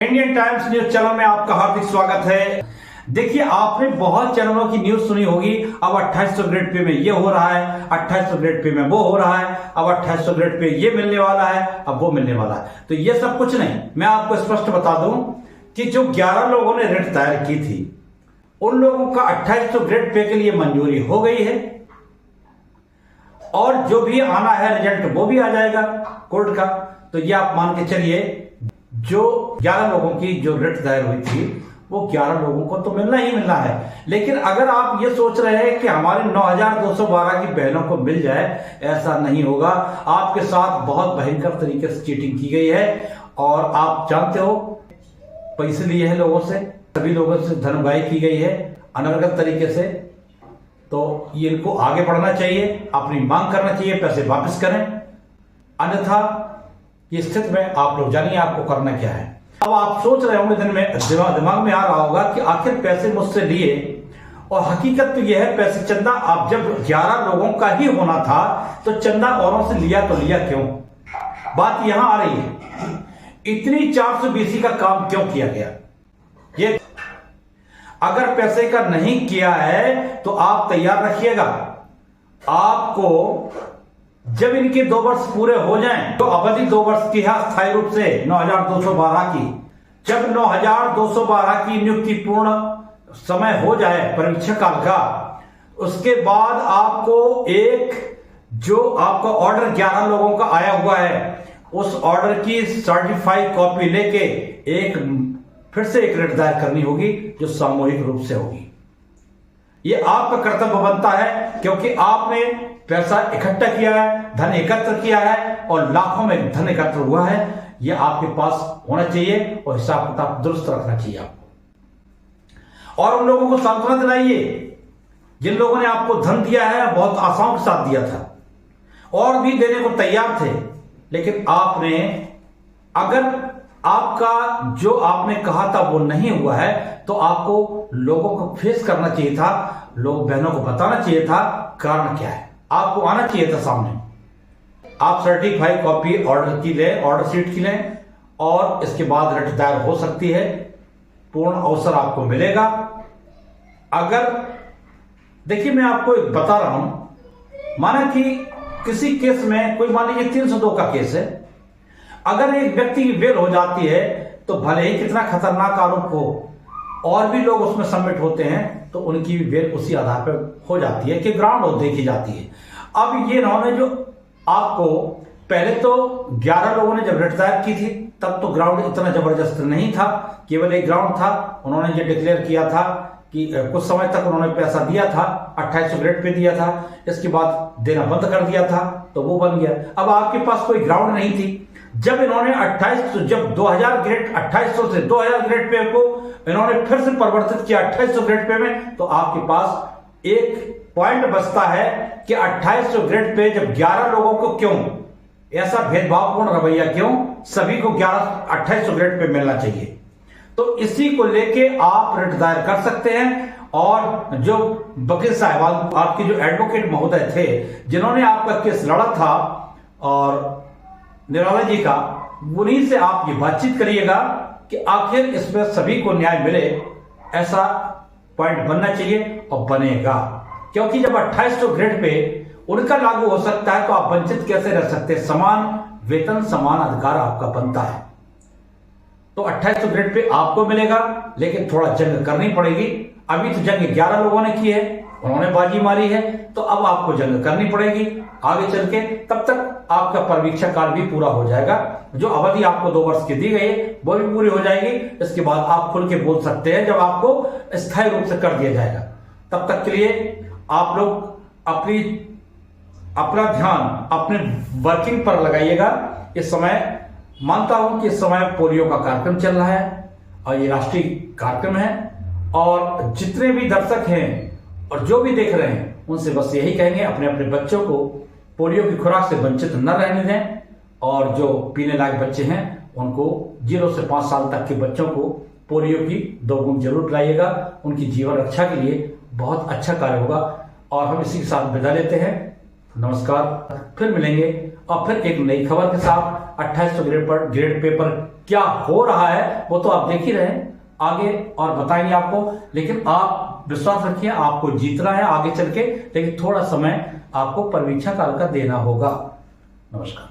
Indian times news channel में आपका हार्दिक स्वागत है। देखिए, आपने बहुत चैनलों की न्यूज सुनी होगी। अब 2800 ग्रेड पे में ये हो रहा है, 2800 ग्रेड पे में वो हो रहा है, अब 2800 ग्रेड पे ये मिलने वाला है, अब वो मिलने वाला है। तो ये सब कुछ नहीं, मैं आपको स्पष्ट बता दूं कि जो 11 लोगों ने रिट दायर की थी, उन लोगों का 2800 ग्रेड पे के लिए मंजूरी हो गई है और जो भी आना है रिजल्ट वो भी आ जाएगा कोर्ट का। तो ये आप मान के चलिए, जो 11 लोगों की जो रिट दायर हुई थी वो 11 लोगों को तो मिलना ही मिलना है। लेकिन अगर आप ये सोच रहे हैं कि हमारे 9212 की बहनों को मिल जाए, ऐसा नहीं होगा। आपके साथ बहुत भयंकर तरीके से चीटिंग की गई है और आप जानते हो, पैसे लिए हैं लोगों से, सभी लोगों से धन उगाही की गई है अनर्गल तरीके से। तो ये इनको आगे बढ़ना चाहिए, अपनी मांग करना चाहिए, पैसे वापस करें, अन्यथा इस स्थिति में आप लोग जानिए आपको करना क्या है। अब आप सोच रहे होंगे, दिन में दिमाग में आ रहा होगा कि आखिर पैसे मुझसे लिए, और हकीकत तो यह है, पैसे चंदा आप जब 11 लोगों का ही होना था तो चंदा औरों से लिया तो लिया क्यों? बात यहां आ रही है, इतनी 420 का काम क्यों किया गया? ये अगर पैसे का नहीं किया है तो आप तैयार रखिएगा, आपको जब इनके 2 वर्ष पूरे हो जाएं, तो अवधि 2 वर्ष की है अस्थायी रूप से 9212 की, जब 9212 की नियुक्ति पूर्ण समय हो जाए परीक्षा काल का, उसके बाद आपको एक जो आपका ऑर्डर 11 लोगों का आया हुआ है, उस ऑर्डर की सर्टिफाइड कॉपी लेके फिर से एक रिट दायर करनी होगी, जो सामूहिक रूप से होगी। ये आपका कर्तव्य बनता है, क्योंकि आपने पैसा इकट्ठा किया है, धन एकत्र किया है और लाखों में धन एकत्र हुआ है। यह आपके पास होना चाहिए और हिसाब किताब दुरुस्त रखना चाहिए आपको। और उन लोगों को सांत्वना दिलाइए जिन लोगों ने आपको धन दिया है, बहुत आशाओं के साथ दिया था और भी देने को तैयार थे, लेकिन आपने, अगर आपका जो आपने कहा था वो नहीं हुआ है, तो आपको लोगों को फेस करना चाहिए था, लोग बहनों को बताना चाहिए था कारण क्या है, आपको आना चाहिए था सामने। आप सर्टिफाइड कॉपी ऑर्डर की लें, ऑर्डर शीट की लें, और इसके बाद रिट दायर हो सकती है, पूर्ण अवसर आपको मिलेगा। अगर देखिए, मैं आपको एक बता रहा हूं, माना कि किसी केस में कोई, मान लीजिए 302 का केस है, अगर एक व्यक्ति की बेल हो जाती है तो भले ही कितना खतरनाक आरोप हो, और भी लोग उसमें सबमिट होते हैं, तो उनकी भी बेल उसी आधार पर हो जाती है कि ग्राउंड देखी जाती है। अब ये इन्होंने जो आपको, पहले तो 11 लोगों ने जब रिट दायर की थी तब तो ग्राउंड इतना जबरदस्त नहीं था, केवल एक ग्राउंड था। उन्होंने ये डिक्लेयर किया था कि कुछ समय तक उन्होंने पैसा दिया था, 2800 ग्रेड पे दिया था, इसके बाद देना बंद कर दिया था, तो वो बन गया। अब आपके पास कोई ग्राउंड नहीं थी। जब इन्होंने 2000 ग्रेड 2800 से 2000 ग्रेड पे को इन्होंने फिर से परिवर्तित किया 2800 ग्रेड पे में, तो आपके पास एक पॉइंट बचता है कि 2800 ग्रेड पे जब 11 लोगों को क्यों ऐसा भेदभावपूर्ण रवैया, क्यों सभी को 2800 ग्रेड पे मिलना चाहिए? तो इसी को लेके आप रिट दायर कर सकते हैं। और जो वकील साहब, आपके जो एडवोकेट महोदय थे जिन्होंने आपका केस लड़ा था, और निराला जी का, उन्हीं से आप ये बातचीत करिएगा कि आखिर इसमें सभी को न्याय मिले, ऐसा पॉइंट बनना चाहिए और बनेगा। क्योंकि जब 2800 ग्रेड पे उनका लागू हो सकता है, तो आप वंचित कैसे रह सकते हैं? समान वेतन, समान अधिकार आपका बनता है। तो 2800 ग्रेड पे आपको मिलेगा, लेकिन थोड़ा जंग करनी पड़ेगी। अभी तो जंग 11 लोगों ने की है, उन्होंने बाजी मारी है, तो अब आपको जंग करनी पड़ेगी आगे चल के। तब तक आपका परीक्षा काल भी पूरा हो जाएगा, जो अवधि आपको 2 वर्ष की दी गई है वो भी पूरी हो जाएगी। इसके बाद आप खुल के बोल सकते हैं, जब आपको स्थायी रूप से कर दिया जाएगा। तब तक के लिए आप लोग अपना ध्यान अपने वर्किंग पर लगाइएगा। इस समय मानता हूं कि इस समय पोलियो का कार्यक्रम चल रहा है और ये राष्ट्रीय कार्यक्रम है, और जितने भी दर्शक हैं और जो भी देख रहे हैं, उनसे बस यही कहेंगे, अपने अपने बच्चों को पोलियो की खुराक से वंचित न रहने दें। और जो पीने लायक बच्चे हैं उनको 0 से 5 साल तक के बच्चों को पोलियो की 2 बूंद जरूर पिलाइएगा। उनकी जीवन रक्षा के लिए बहुत अच्छा कार्य होगा। और हम इसी के साथ विदा लेते हैं। नमस्कार, फिर मिलेंगे और फिर एक नई खबर के साथ 2800 ग्रेड पेपर क्या हो रहा है वो तो आप देख ही रहे हैं आगे, और बताएंगे आपको। लेकिन आप विश्वास रखिए, आपको जीतना है आगे चल के, लेकिन थोड़ा समय आपको परीक्षा काल का देना होगा। नमस्कार।